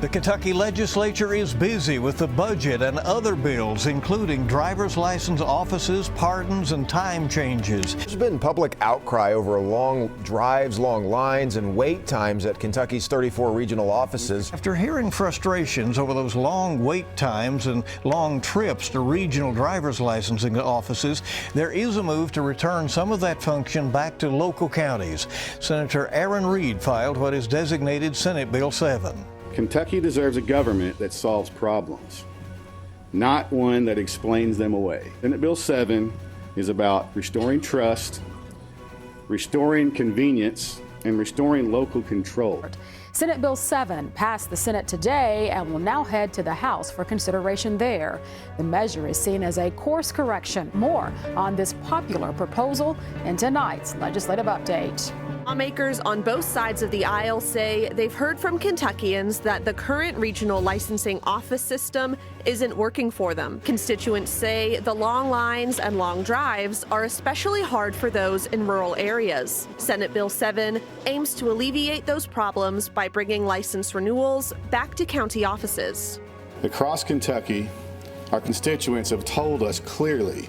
The Kentucky legislature is busy with the budget and other bills, including driver's license offices, pardons, and time changes. There's been public outcry over long drives, long lines, and wait times at Kentucky's 34 regional offices. After hearing frustrations over those long wait times and long trips to regional driver's licensing offices, there is a move to return some of that function back to local counties. Senator Aaron Reed filed what is designated Senate Bill 7. Kentucky deserves a government that solves problems, not one that explains them away. Senate Bill 7 is about restoring trust, restoring convenience, and restoring local control. Senate Bill 7 passed the Senate today and will now head to the House for consideration there. The measure is seen as a course correction. More on this popular proposal in tonight's legislative update. Lawmakers on both sides of the aisle say they've heard from Kentuckians that the current regional licensing office system isn't working for them. Constituents say the long lines and long drives are especially hard for those in rural areas. Senate Bill 7 aims to alleviate those problems by bringing license renewals back to county offices. Across Kentucky, our constituents have told us clearly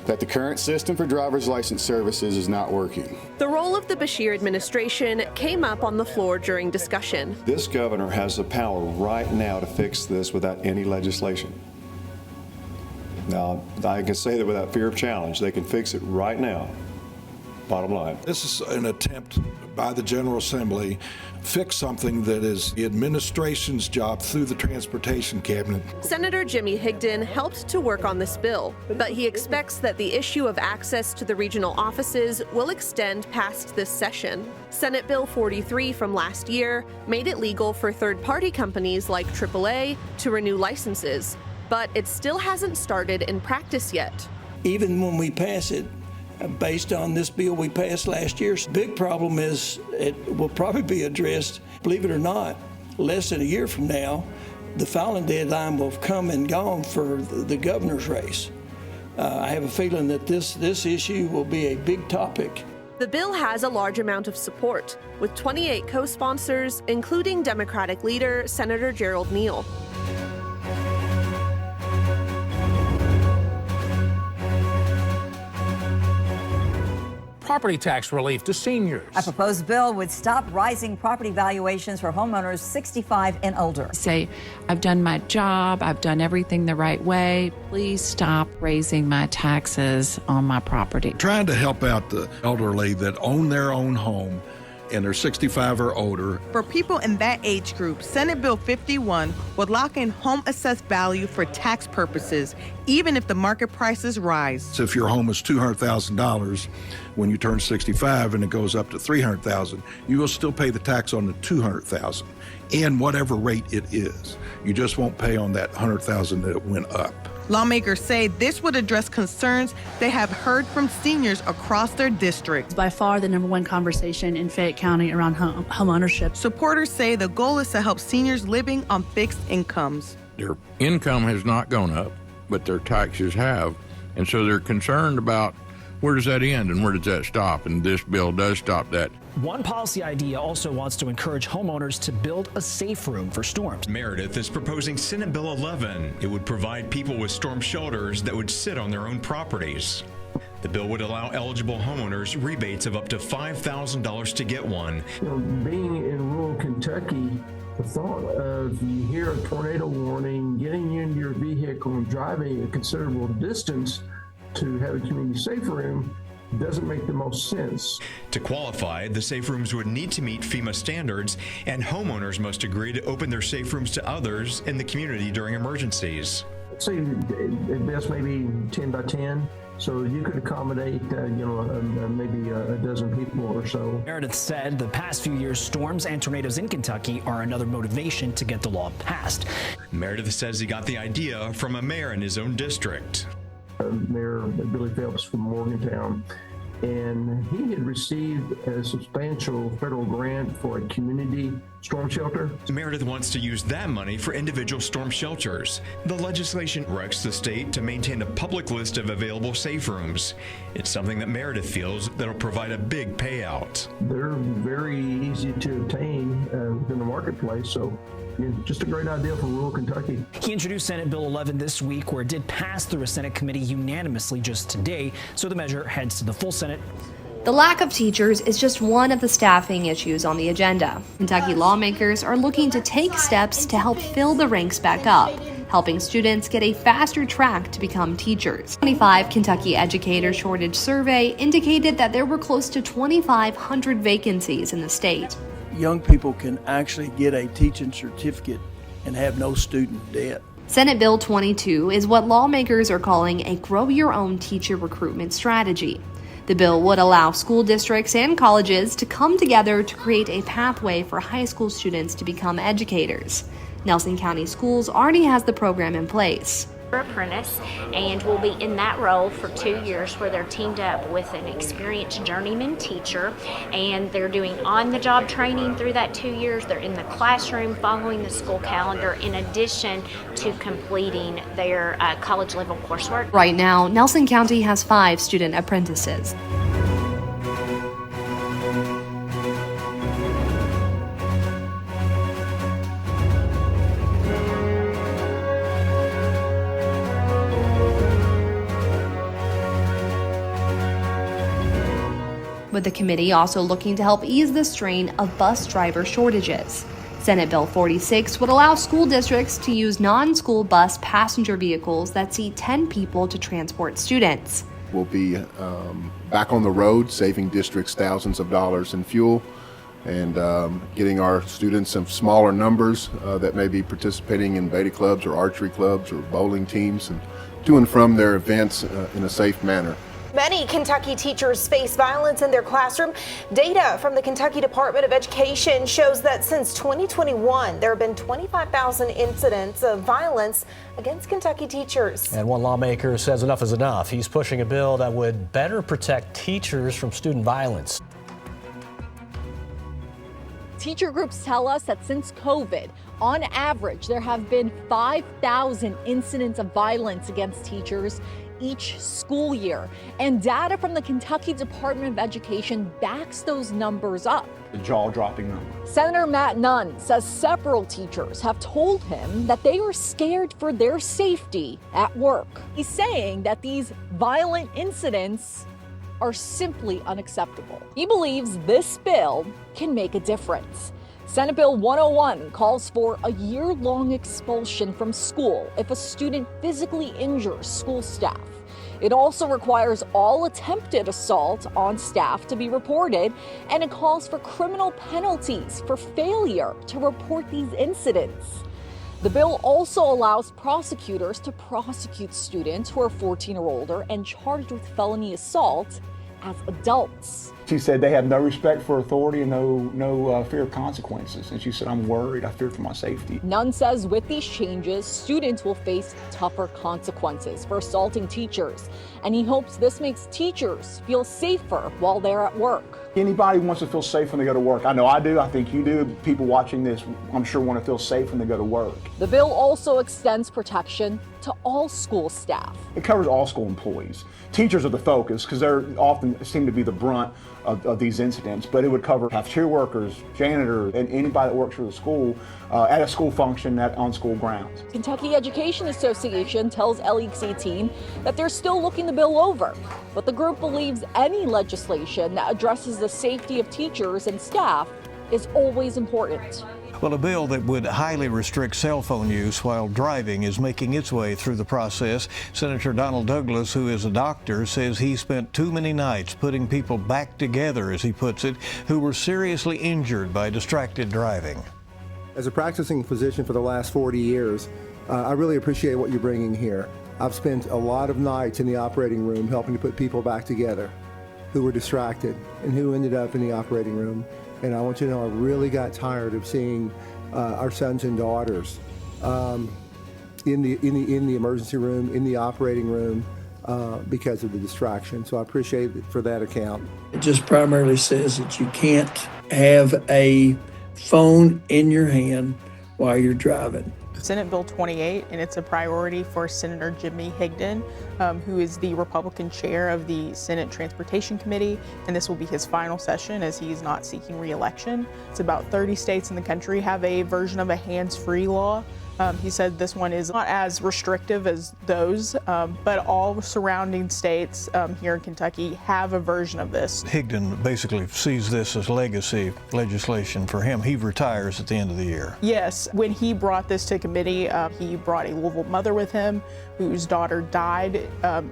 that the current system for driver's license services is not working. The role of the Beshear administration came up on the floor during discussion. This governor has the power right now to fix this without any legislation. Now, I can say that without fear of challenge. They can fix it right now. Bottom line. This is an attempt by the General Assembly fix something that is the administration's job through the Transportation Cabinet. Senator Jimmy Higdon helped to work on this bill, but he expects that the issue of access to the regional offices will extend past this session. Senate Bill 43 from last year made it legal for third-party companies like AAA to renew licenses, but it still hasn't started in practice yet. Even when we pass it, based on this bill we passed last year, the big problem is it will probably be addressed, believe it or not, less than a year from now. The filing deadline will have come and gone for the governor's race. I have a feeling that this issue will be a big topic. The bill has a large amount of support, with 28 co-sponsors, including Democratic leader Senator Gerald Neal. Property tax relief to seniors. A proposed bill would stop rising property valuations for homeowners 65 and older. Say, I've done my job, I've done everything the right way. Please stop raising my taxes on my property. Trying to help out the elderly that own their own home and are 65 or older. For people in that age group, Senate Bill 51 would lock in home assessed value for tax purposes, even if the market prices rise. So if your home is $200,000, when you turn 65 and it goes up to $300,000, you will still pay the tax on the $200,000 and whatever rate it is. You just won't pay on that $100,000 that it went up. Lawmakers say this would address concerns they have heard from seniors across their district. By far the #1 conversation in Fayette County around home ownership. Supporters say the goal is to help seniors living on fixed incomes. Their income has not gone up, but their taxes have. And so they're concerned about where does that end and where does that stop? And this bill does stop that. One policy idea also wants to encourage homeowners to build a safe room for storms. Meredith is proposing Senate Bill 11. It would provide people with storm shelters that would sit on their own properties. The bill would allow eligible homeowners rebates of up to $5,000 to get one. Being in rural Kentucky, the thought of you hear a tornado warning, getting you into your vehicle and driving a considerable distance to have a community safe room doesn't make the most sense. To qualify, the safe rooms would need to meet FEMA standards, and homeowners must agree to open their safe rooms to others in the community during emergencies. Say at best maybe 10 by 10. So you could accommodate, maybe a dozen people or so. Meredith said the past few years, storms and tornadoes in Kentucky are another motivation to get the law passed. Meredith says he got the idea from a mayor in his own district. Mayor Billy Phelps from Morgantown and he had received a substantial federal grant for a community storm shelter. Meredith wants to use that money for individual storm shelters. The legislation directs the state to maintain a public list of available safe rooms. It's something that Meredith feels that'll provide a big payout. They're very easy to obtain within the marketplace, so just a great idea for rural Kentucky. He introduced Senate Bill 11 this week, where it did pass through a Senate committee unanimously just today, so the measure heads to the full Senate. The lack of teachers is just one of the staffing issues on the agenda. Kentucky lawmakers are looking to take steps to help fill the ranks back up, helping students get a faster track to become teachers. 25 Kentucky Educator Shortage Survey indicated that there were close to 2,500 vacancies in the state. Young people can actually get a teaching certificate and have no student debt. Senate Bill 22 is what lawmakers are calling a grow your own teacher recruitment strategy. The bill would allow school districts and colleges to come together to create a pathway for high school students to become educators. Nelson County Schools already has the program in place. Apprentice, and will be in that role for 2 years, where they're teamed up with an experienced journeyman teacher, and they're doing on-the-job training through that 2 years. They're in the classroom following the school calendar, in addition to completing their college-level coursework. Right now, Nelson County has 5 student apprentices. With the committee also looking to help ease the strain of bus driver shortages. Senate Bill 46 would allow school districts to use non-school bus passenger vehicles that seat 10 people to transport students. We'll be back on the road, saving districts thousands of dollars in fuel, and getting our students some smaller numbers that may be participating in beta clubs or archery clubs or bowling teams, and to and from their events in a safe manner. Many Kentucky teachers face violence in their classroom. Data from the Kentucky Department of Education shows that since 2021, there have been 25,000 incidents of violence against Kentucky teachers. And one lawmaker says enough is enough. He's pushing a bill that would better protect teachers from student violence. Teacher groups tell us that since COVID, on average, there have been 5,000 incidents of violence against teachers each school year. And data from the Kentucky Department of Education backs those numbers up. The jaw-dropping number. Senator Matt Nunn says several teachers have told him that they were scared for their safety at work. He's saying that these violent incidents are simply unacceptable. He believes this bill can make a difference. Senate Bill 101 calls for a year-long expulsion from school if a student physically injures school staff. It also requires all attempted assault on staff to be reported, and it calls for criminal penalties for failure to report these incidents. The bill also allows prosecutors to prosecute students who are 14 or older and charged with felony assault as adults. She said they have no respect for authority and no fear of consequences. And she said, I'm worried. I fear for my safety. Nunn says with these changes, students will face tougher consequences for assaulting teachers. And he hopes this makes teachers feel safer while they're at work. Anybody wants to feel safe when they go to work. I know I do. I think you do. People watching this, I'm sure, want to feel safe when they go to work. The bill also extends protection to all school staff. It covers all school employees. Teachers are the focus because they're often seem to be the brunt of these incidents, but it would cover cafeteria workers, janitors, and anybody that works for the school at a school function on school grounds. Kentucky Education Association tells LEC that they're still looking the bill over, but the group believes any legislation that addresses the safety of teachers and staff is always important. Well, a bill that would highly restrict cell phone use while driving is making its way through the process. Senator Donald Douglas, who is a doctor, says he spent too many nights putting people back together, as he puts it, who were seriously injured by distracted driving. As a practicing physician for the last 40 years, I really appreciate what you're bringing here. I've spent a lot of nights in the operating room helping to put people back together who were distracted and who ended up in the operating room. And I want you to know I really got tired of seeing our sons and daughters in the emergency room, in the operating room, because of the distraction. So I appreciate it for that account. It just primarily says that you can't have a phone in your hand while you're driving. Senate Bill 28, and it's a priority for Senator Jimmy Higdon, who is the Republican chair of the Senate Transportation Committee, and this will be his final session as he is not seeking re-election. It's about 30 states in the country have a version of a hands-free law. He said this one is not as restrictive as those, but all surrounding states here in Kentucky have a version of this. Higdon basically sees this as legacy legislation for him. He retires at the end of the year. Yes, when he brought this to committee, he brought a Louisville mother with him whose daughter died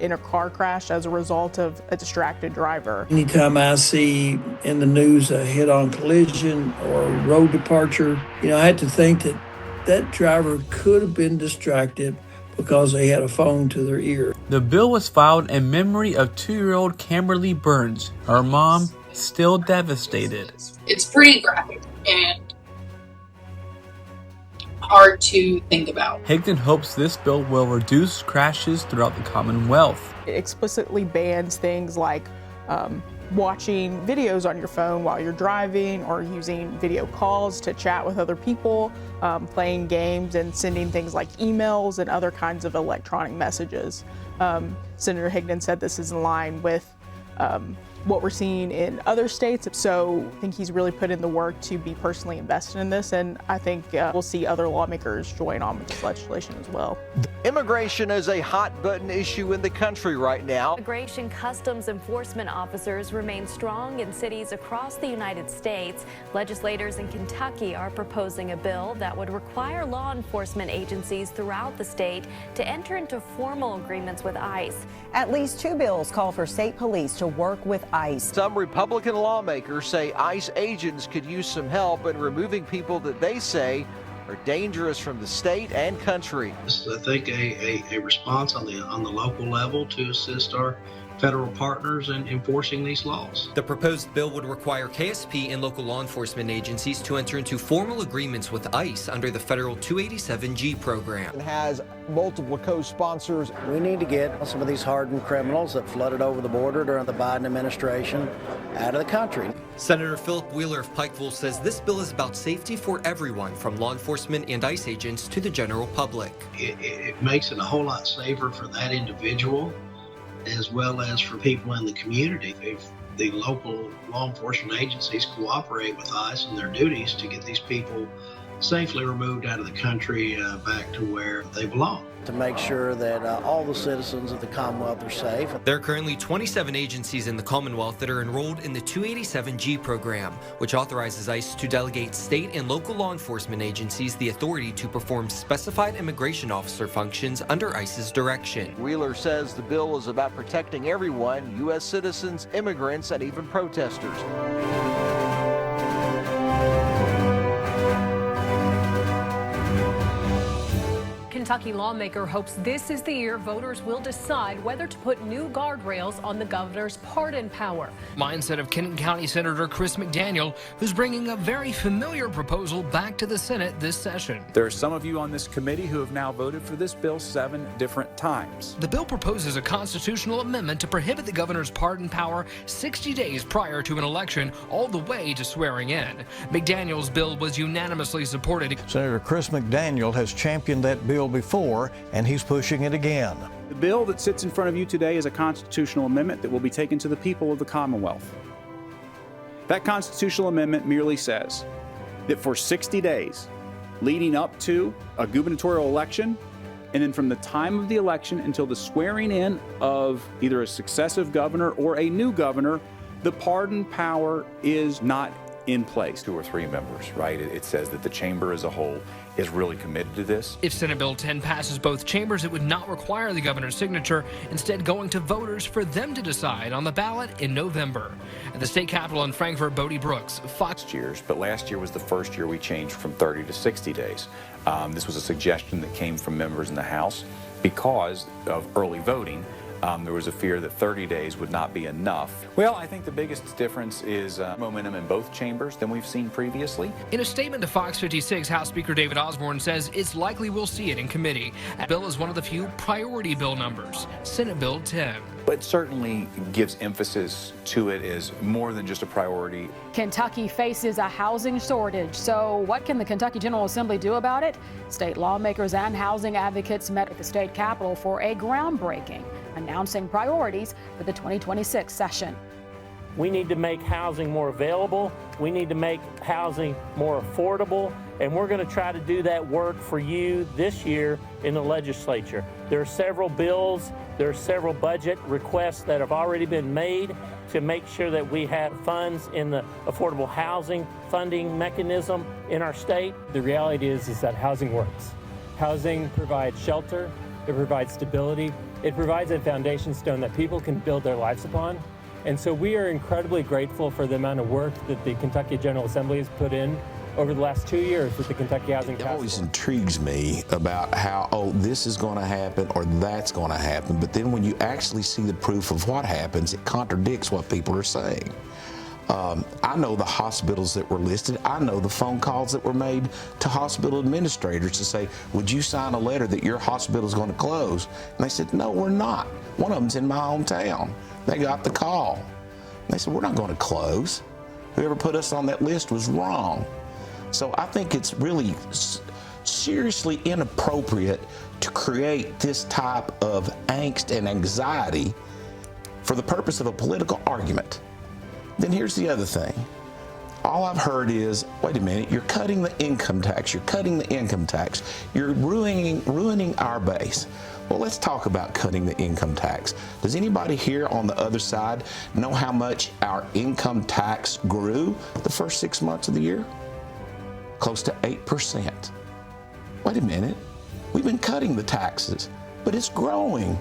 in a car crash as a result of a distracted driver. Anytime I see in the news a head-on collision or a road departure, I had to think that driver could have been distracted because they had a phone to their ear. The bill was filed in memory of 2-year-old Kimberly Burns. Her mom is still devastated. It's pretty graphic and hard to think about. Higdon hopes this bill will reduce crashes throughout the Commonwealth. It explicitly bans things like watching videos on your phone while you're driving, or using video calls to chat with other people, playing games, and sending things like emails and other kinds of electronic messages. Senator Higdon said this is in line with what we're seeing in other states. So I think he's really put in the work to be personally invested in this, and I think we'll see other lawmakers join on with this legislation as well. Immigration is a hot-button issue in the country right now. Immigration customs enforcement officers remain strong in cities across the United States. Legislators in Kentucky are proposing a bill that would require law enforcement agencies throughout the state to enter into formal agreements with ICE. At least 2 bills call for state police to work with ICE. Some Republican lawmakers say ICE agents could use some help in removing people that they say are dangerous from the state and country. I think a response on the local level to assist our federal partners in enforcing these laws. The proposed bill would require KSP and local law enforcement agencies to enter into formal agreements with ICE under the federal 287G program. It has multiple co-sponsors. We need to get some of these hardened criminals that flooded over the border during the Biden administration out of the country. Senator Philip Wheeler of Pikeville says this bill is about safety for everyone, from law enforcement and ICE agents to the general public. It makes it a whole lot safer for that individual, as well as for people in the community. If the local law enforcement agencies cooperate with ICE in their duties to get these people safely removed out of the country back to where they belong. To make sure that all the citizens of the Commonwealth are safe. There are currently 27 agencies in the Commonwealth that are enrolled in the 287G program, which authorizes ICE to delegate state and local law enforcement agencies the authority to perform specified immigration officer functions under ICE's direction. Wheeler says the bill is about protecting everyone, U.S. citizens, immigrants, and even protesters. Kentucky lawmaker hopes this is the year voters will decide whether to put new guardrails on the governor's pardon power. Mindset of Kenton County Senator Chris McDaniel, who's bringing a very familiar proposal back to the Senate this session. There are some of you on this committee who have now voted for this bill 7 different times. The bill proposes a constitutional amendment to prohibit the governor's pardon power 60 days prior to an election, all the way to swearing in. McDaniel's bill was unanimously supported. Senator Chris McDaniel has championed that bill before, and he's pushing it again. The bill that sits in front of you today is a constitutional amendment that will be taken to the people of the Commonwealth. That constitutional amendment merely says that for 60 days leading up to a gubernatorial election, and then from the time of the election until the swearing in of either a successive governor or a new governor, the pardon power is not in place. 2 or 3 members, right? It says that the chamber as a whole is really committed to this. If Senate Bill 10 passes both chambers, it would not require the governor's signature, instead going to voters for them to decide on the ballot in November. At the state capitol in Frankfort, Bodie Brooks, Fox. Years, but last year was the first year we changed from 30 to 60 days. This was a suggestion that came from members in the House because of early voting. There was a fear that 30 days would not be enough. Well, I think the biggest difference is momentum in both chambers than we've seen previously. In a statement to Fox 56, House Speaker David Osborne says it's likely we'll see it in committee. That bill is one of the few priority bill numbers, Senate Bill 10. It certainly gives emphasis to it as more than just a priority. Kentucky faces a housing shortage, so what can the Kentucky General Assembly do about it? State lawmakers and housing advocates met at the state capitol for a groundbreaking, announcing priorities for the 2026 session. We need to make housing more available. We need to make housing more affordable. And we're going to try to do that work for you this year in the legislature. There are several bills, there are several budget requests that have already been made to make sure that we have funds in the affordable housing funding mechanism in our state. The reality is that housing works. Housing provides shelter, it provides stability, it provides a foundation stone that people can build their lives upon. And so we are incredibly grateful for the amount of work that the Kentucky General Assembly has put in over the last 2 years with the Kentucky Housing Task Force. It always intrigues me about how, oh, this is going to happen or that's going to happen. But then when you actually see the proof of what happens, it contradicts what people are saying. I know the hospitals that were listed. I know the phone calls that were made to hospital administrators to say, would you sign a letter that your hospital is going to close? And they said, no, we're not. One of them's in my hometown. They got the call. And they said, we're not going to close. Whoever put us on that list was wrong. So I think it's really seriously inappropriate to create this type of angst and anxiety for the purpose of a political argument. Then here's the other thing. All I've heard is, wait a minute, you're cutting the income tax, you're cutting the income tax, you're ruining our base. Well, let's talk about cutting the income tax. Does anybody here on the other side know how much our income tax grew the first 6 months of the year? Close to 8%. Wait a minute, we've been cutting the taxes, but it's growing.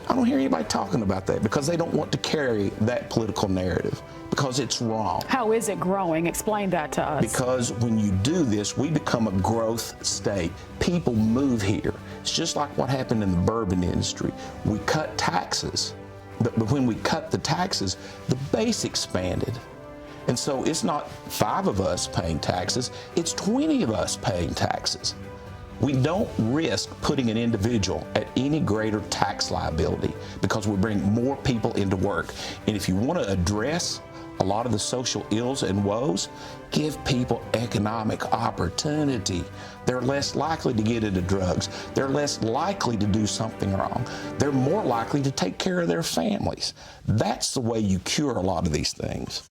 I don't hear anybody talking about that because they don't want to carry that political narrative because it's wrong. How is it growing? Explain that to us. Because when you do this, we become a growth state. People move here. It's just like what happened in the bourbon industry. We cut taxes, but when we cut the taxes, the base expanded. And so it's not 5 of us paying taxes, it's 20 of us paying taxes. We don't risk putting an individual at any greater tax liability because we bring more people into work. And if you want to address a lot of the social ills and woes, give people economic opportunity. They're less likely to get into drugs. They're less likely to do something wrong. They're more likely to take care of their families. That's the way you cure a lot of these things.